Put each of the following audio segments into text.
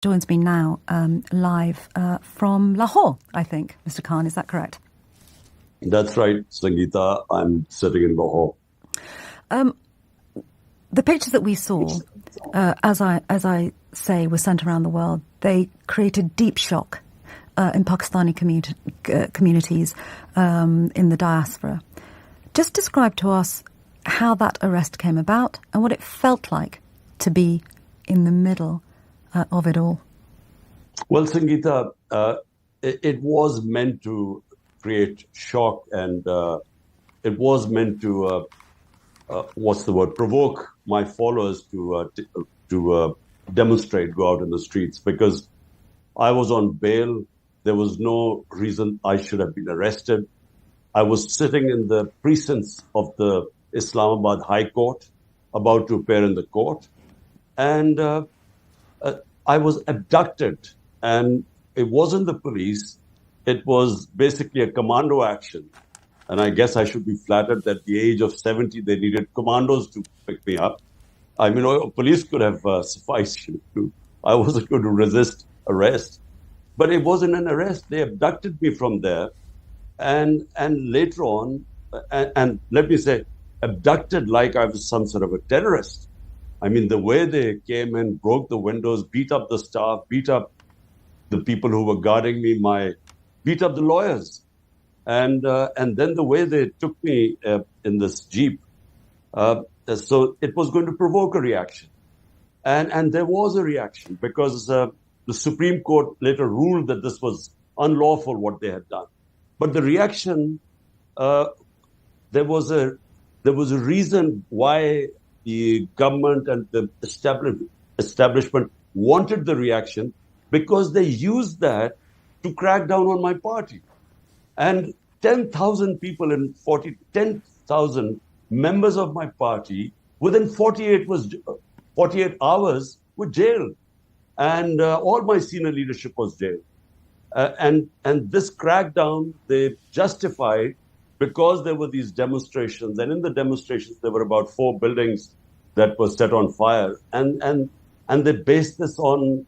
joins me now live from Lahore, I think. Mr. Khan, is that correct? That's right, Sangeeta. I'm sitting in Lahore. The pictures that we saw, as I say, were sent around the world. They created deep shock in Pakistani communities in the diaspora. Just describe to us how that arrest came about and what it felt like to be in the middle of it all. Well, Sangeeta, it was meant to create shock, and it was meant to, provoke my followers to demonstrate, go out in the streets, because I was on bail. There was no reason I should have been arrested. I was sitting in the precincts of the Islamabad High Court, about to appear in the court, and I was abducted. And it wasn't the police. It was basically a commando action. And I guess I should be flattered that at the age of 70, they needed commandos to pick me up. I mean, police could have sufficed. I wasn't going to resist arrest. But it wasn't an arrest. They abducted me from there. And later on, and let me say, abducted like I was some sort of a terrorist. I mean, the way they came in, broke the windows, beat up the staff, beat up the people who were guarding me, beat up the lawyers. And then the way they took me in this Jeep, so it was going to provoke a reaction. And there was a reaction because the Supreme Court later ruled that this was unlawful, what they had done. But the reaction, there was a reason why the government and the establishment wanted the reaction, because they used that to crack down on my party. And 10,000 people in 10,000 members of my party within 48 hours were jailed. And all my senior leadership was jailed. And this crackdown, they justified because there were these demonstrations. And in the demonstrations, there were about 4 buildings that were set on fire. And they based this on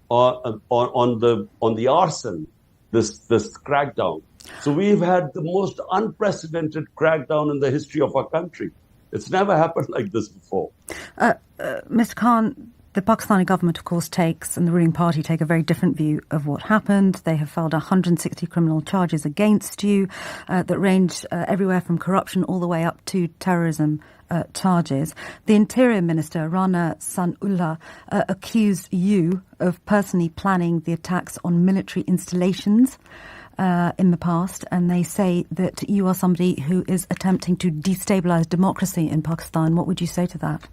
the arson, this crackdown. So we've had the most unprecedented crackdown in the history of our country. It's never happened like this before. Mr. Khan, the Pakistani government, of course, and the ruling party take a very different view of what happened. They have filed 160 criminal charges against you that range everywhere from corruption all the way up to terrorism charges. The Interior Minister, Rana Sanullah, accused you of personally planning the attacks on military installations in the past, and they say that you are somebody who is attempting to destabilize democracy in Pakistan. What would you say to that?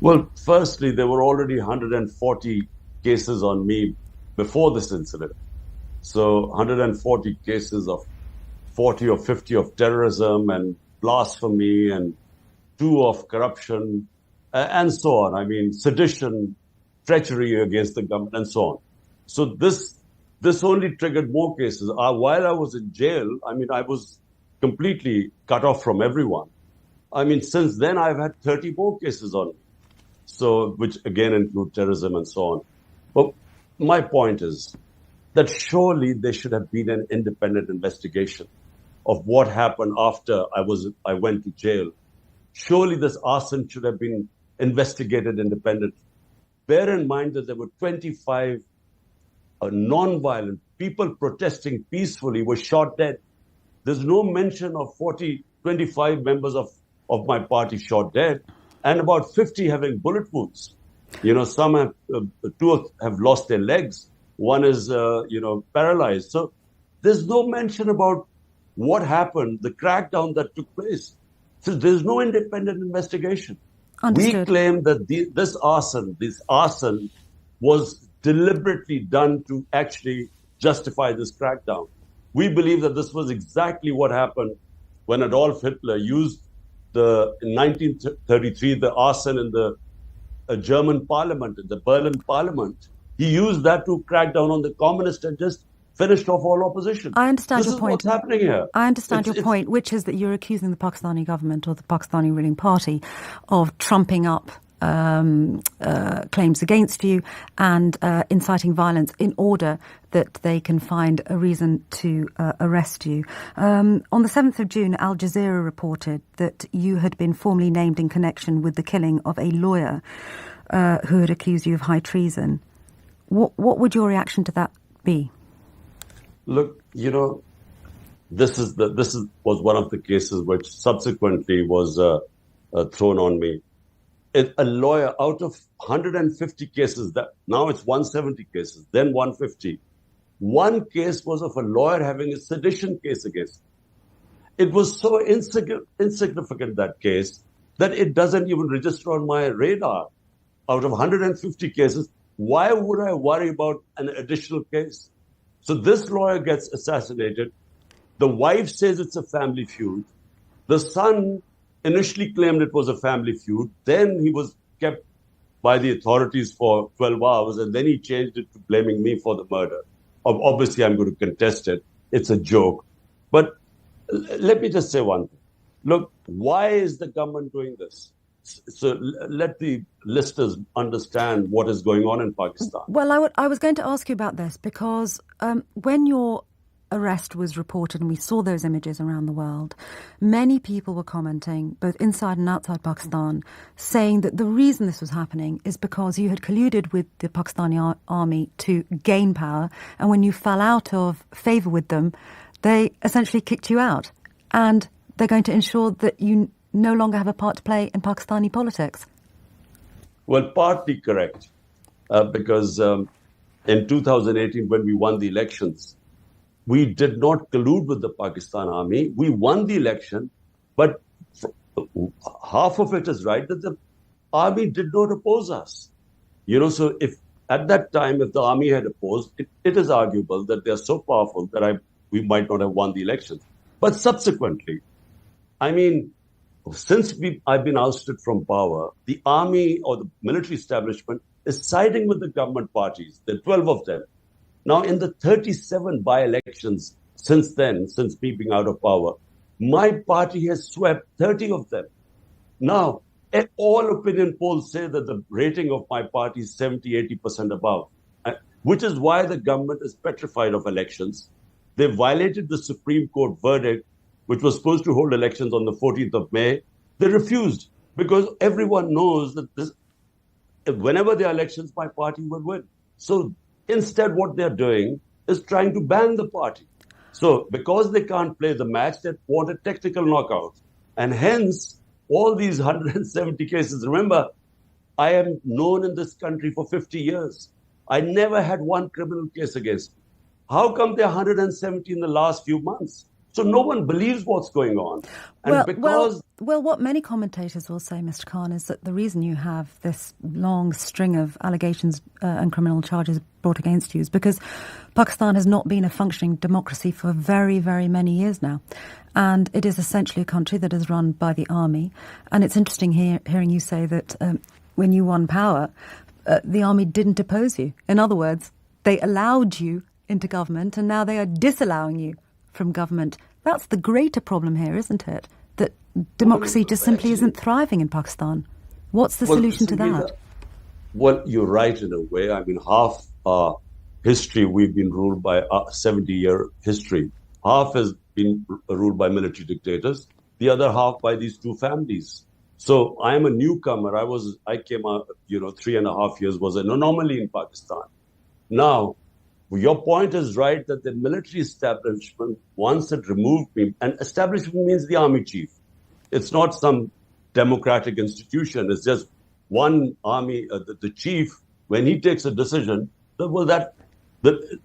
Well, firstly, there were already 140 cases on me before this incident. So 140 cases of 40 or 50 of terrorism and blasphemy and 2 of corruption and so on. I mean, sedition, treachery against the government and so on. So this only triggered more cases. While I was in jail, I mean, I was completely cut off from everyone. I mean, since then, I've had 30 more cases on me. So, which again include terrorism and so on. But my point is that surely there should have been an independent investigation of what happened after I went to jail. Surely this arson should have been investigated independently. Bear in mind that there were 25 non-violent people protesting peacefully were shot dead. There's no mention of 25 members of my party shot dead, and about 50 having bullet wounds. Some have, 2 have lost their legs. One is, paralyzed. So there's no mention about what happened, the crackdown that took place. So there's no independent investigation. Understood. We claim that this arson was deliberately done to actually justify this crackdown. We believe that this was exactly what happened when Adolf Hitler used in 1933, the arson in the German parliament, in the Berlin parliament. He used that to crack down on the communists and just finished off all opposition. I understand your point. This is what's happening here. I understand your point, which is that you're accusing the Pakistani government or the Pakistani ruling party of trumping up claims against you and inciting violence in order that they can find a reason to arrest you. On the 7th of June, Al Jazeera reported that you had been formally named in connection with the killing of a lawyer who had accused you of high treason. What would your reaction to that be? Look, this was one of the cases which subsequently was thrown on me. A lawyer out of 150 cases, that now it's 170 cases, then 150. One case was of a lawyer having a sedition case against him. It was so insignificant, that case, that it doesn't even register on my radar. Out of 150 cases, why would I worry about an additional case? So this lawyer gets assassinated. The wife says it's a family feud. The son initially claimed it was a family feud. Then he was kept by the authorities for 12 hours, and then he changed it to blaming me for the murder. Obviously, I'm going to contest it. It's a joke. But let me just say one thing. Look, why is the government doing this? So let the listeners understand what is going on in Pakistan. Well, I was going to ask you about this because when your arrest was reported and we saw those images around the world, many people were commenting, both inside and outside Pakistan, saying that the reason this was happening is because you had colluded with the Pakistani army to gain power, and when you fell out of favour with them, they essentially kicked you out. And they're going to ensure that you no longer have a part to play in Pakistani politics. Well, partly correct, because in 2018, when we won the elections, we did not collude with the Pakistan army. We won the election, but half of it is right that the army did not oppose us. So if at that time, if the army had opposed, it is arguable that they are so powerful that we might not have won the elections. But subsequently, since I've been ousted from power, the army or the military establishment is siding with the government parties. There are 12 of them. Now, in the 37 by-elections since then, since me being out of power, my party has swept 30 of them. Now, all opinion polls say that the rating of my party is 70-80% above, which is why the government is petrified of elections. They violated the Supreme Court verdict, which was supposed to hold elections on the 14th of May. They refused because everyone knows that whenever there are elections, my party will win. So instead, what they're doing is trying to ban the party. So because they can't play the match, they want a technical knockout. And hence, all these 170 cases. Remember, I am known in this country for 50 years. I never had one criminal case against me. How come there are 170 in the last few months? So no one believes what's going on. And well, what many commentators will say, Mr. Khan, is that the reason you have this long string of allegations and criminal charges brought against you is because Pakistan has not been a functioning democracy for very, very many years now. And it is essentially a country that is run by the army. And it's interesting hearing you say that when you won power, the army didn't oppose you. In other words, they allowed you into government, and now they are disallowing you from government. That's the greater problem here, isn't it? That democracy just simply isn't thriving in Pakistan. What's the solution to that? Well, you're right in a way. Half our history, we've been ruled by a 70-year history. Half has been ruled by military dictators. The other half by these two families. So I am a newcomer. I came out, 3.5 years was an anomaly in Pakistan. Now, your point is right that the military establishment, once it removed me, and establishment means the army chief. It's not some democratic institution. It's just one army, the chief, when he takes a decision, the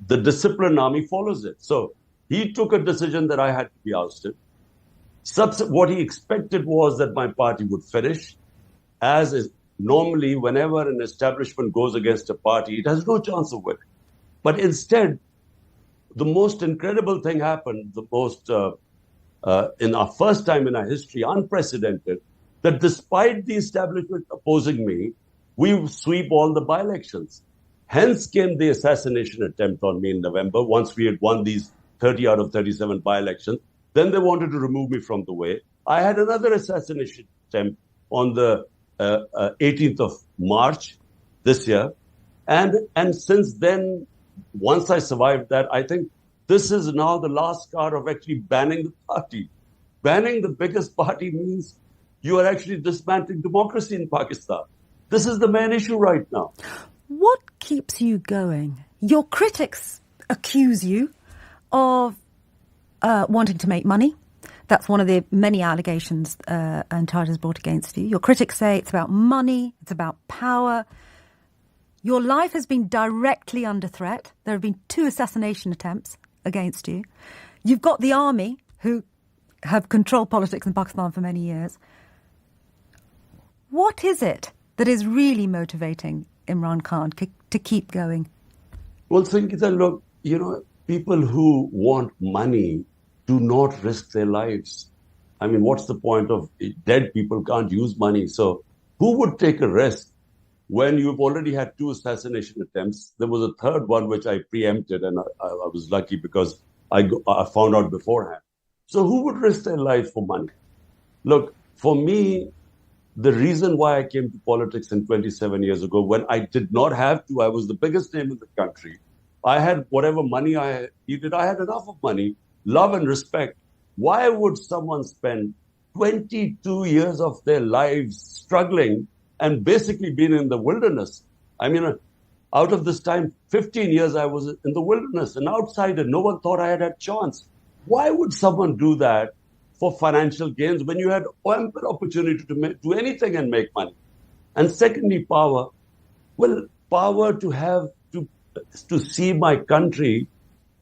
disciplined army follows it. So he took a decision that I had to be ousted. What he expected was that my party would finish, as is normally whenever an establishment goes against a party, it has no chance of winning. But instead, the most incredible thing happened, in our first time in our history, unprecedented, that despite the establishment opposing me, we sweep all the by-elections. Hence came the assassination attempt on me in November, once we had won these 30 out of 37 by-elections. Then they wanted to remove me from the way. I had another assassination attempt on the 18th of March this year. And since then, once I survived that, I think this is now the last card of actually banning the party. Banning the biggest party means you are actually dismantling democracy in Pakistan. This is the main issue right now. What keeps you going? Your critics accuse you of wanting to make money. That's one of the many allegations and charges brought against you. Your critics say it's about money, it's about power. Your life has been directly under threat. There have been 2 assassination attempts against you. You've got the army, who have controlled politics in Pakistan for many years. What is it that is really motivating Imran Khan to keep going? Well, Sangeeta, look, people who want money do not risk their lives. I mean, what's the point of dead people can't use money? So who would take a risk when you've already had 2 assassination attempts? There was a third one which I preempted, and I was lucky because I found out beforehand. So who would risk their life for money? Look, for me, the reason why I came to politics in 27 years ago, when I did not have to, I was the biggest name in the country. I had whatever money I needed. I had enough of money, love and respect. Why would someone spend 22 years of their lives struggling and basically being in the wilderness? I mean, out of this time, 15 years I was in the wilderness, an outsider. No one thought I had a chance. Why would someone do that for financial gains when you had ample opportunity to do anything and make money? And secondly, power. Well, power to see my country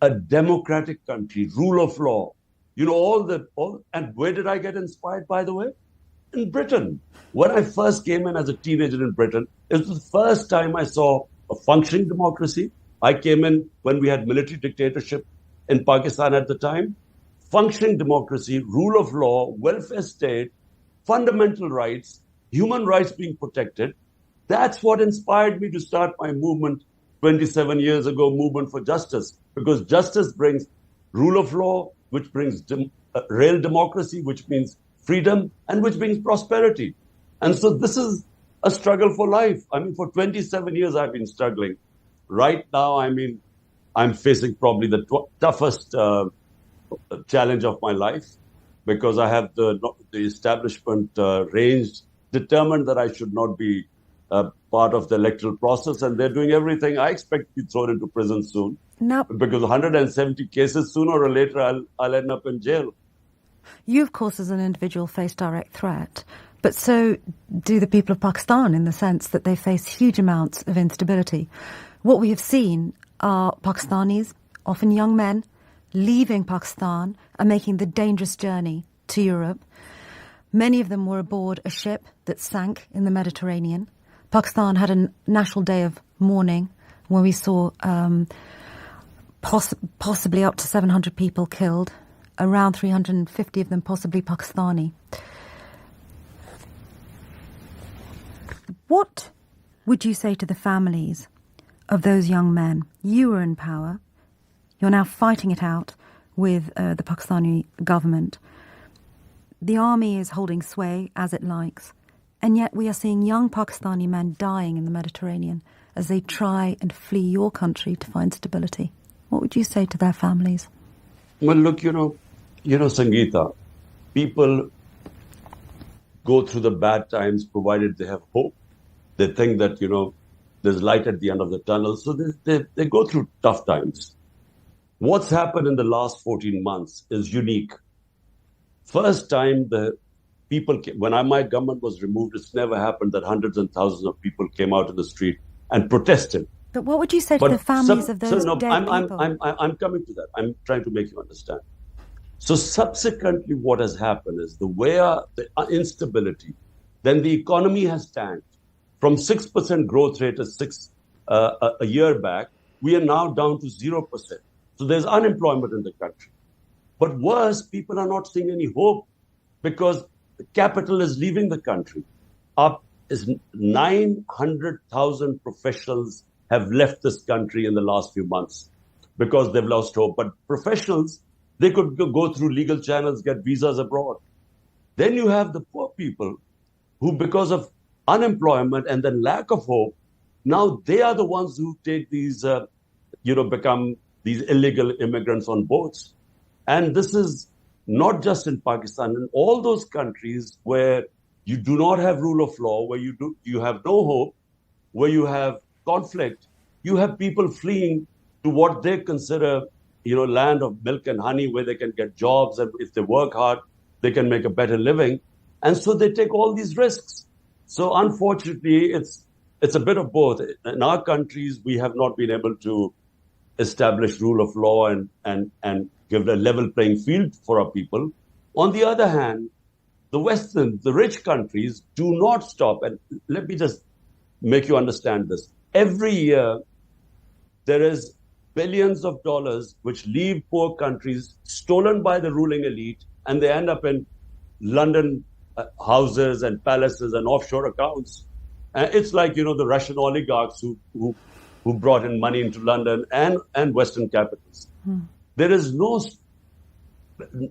a democratic country, rule of law, and where did I get inspired, by the way? In Britain. When I first came in as a teenager in Britain, it was the first time I saw a functioning democracy. I came in when we had military dictatorship in Pakistan at the time. Functioning democracy, rule of law, welfare state, fundamental rights, human rights being protected. That's what inspired me to start my movement 27 years ago, movement for justice, because justice brings rule of law, which brings real democracy, which means freedom, and which brings prosperity. And so this is a struggle for life. I mean, for 27 years, I've been struggling. Right now, I'm facing probably the toughest challenge of my life, because I have the establishment ranged, determined that I should not be part of the electoral process, and they're doing everything. I expect to be thrown into prison soon. No. Because 170 cases, sooner or later, I'll end up in jail. You, of course, as an individual, face direct threat, but so do the people of Pakistan, in the sense that they face huge amounts of instability. What we have seen are Pakistanis, often young men, leaving Pakistan and making the dangerous journey to Europe. Many of them were aboard a ship that sank in the Mediterranean. Pakistan had a national day of mourning where we saw possibly up to 700 people killed, around 350 of them possibly Pakistani. What would you say to the families of those young men? You were in power. You're now fighting it out with the Pakistani government. The army is holding sway as it likes. And yet we are seeing young Pakistani men dying in the Mediterranean as they try and flee your country to find stability. What would you say to their families? Well, look, Sangeeta, people go through the bad times provided they have hope. They think that, there's light at the end of the tunnel. So they go through tough times. What's happened in the last 14 months is unique. First time when my government was removed, it's never happened that hundreds and thousands of people came out in the street and protested. But what would you say to the families of those dead people? I'm coming to that. I'm trying to make you understand. So subsequently, what has happened is the instability, then the economy has tanked. From 6% growth rate a year back, we are now down to 0%. So there's unemployment in the country. But worse, people are not seeing any hope because the capital is leaving the country. Up is 900,000 professionals have left this country in the last few months because they've lost hope. But professionals, they could go through legal channels, get visas abroad. Then you have the poor people who, because of unemployment and then lack of hope, now they are the ones who take these, become these illegal immigrants on boats. And this is not just in Pakistan, in all those countries where you do not have rule of law, where you have no hope, where you have conflict, you have people fleeing to what they consider, land of milk and honey, where they can get jobs, and if they work hard, they can make a better living. And so they take all these risks. So unfortunately, it's a bit of both. In our countries, we have not been able to establish rule of law and give a level playing field for our people. On the other hand, the rich countries do not stop. And let me just make you understand this. Every year, there is billions of dollars which leave poor countries stolen by the ruling elite, and they end up in London houses and palaces and offshore accounts. It's like, the Russian oligarchs who brought in money into London and Western capitals. There is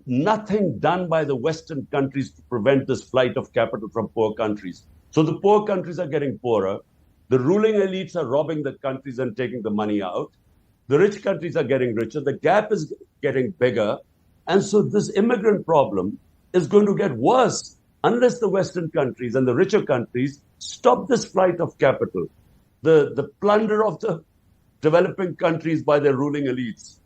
nothing done by the Western countries to prevent this flight of capital from poor countries. So the poor countries are getting poorer. The ruling elites are robbing the countries and taking the money out. The rich countries are getting richer. The gap is getting bigger. And so this immigrant problem is going to get worse unless the Western countries and the richer countries stop this flight of capital, the plunder of the developing countries by their ruling elites.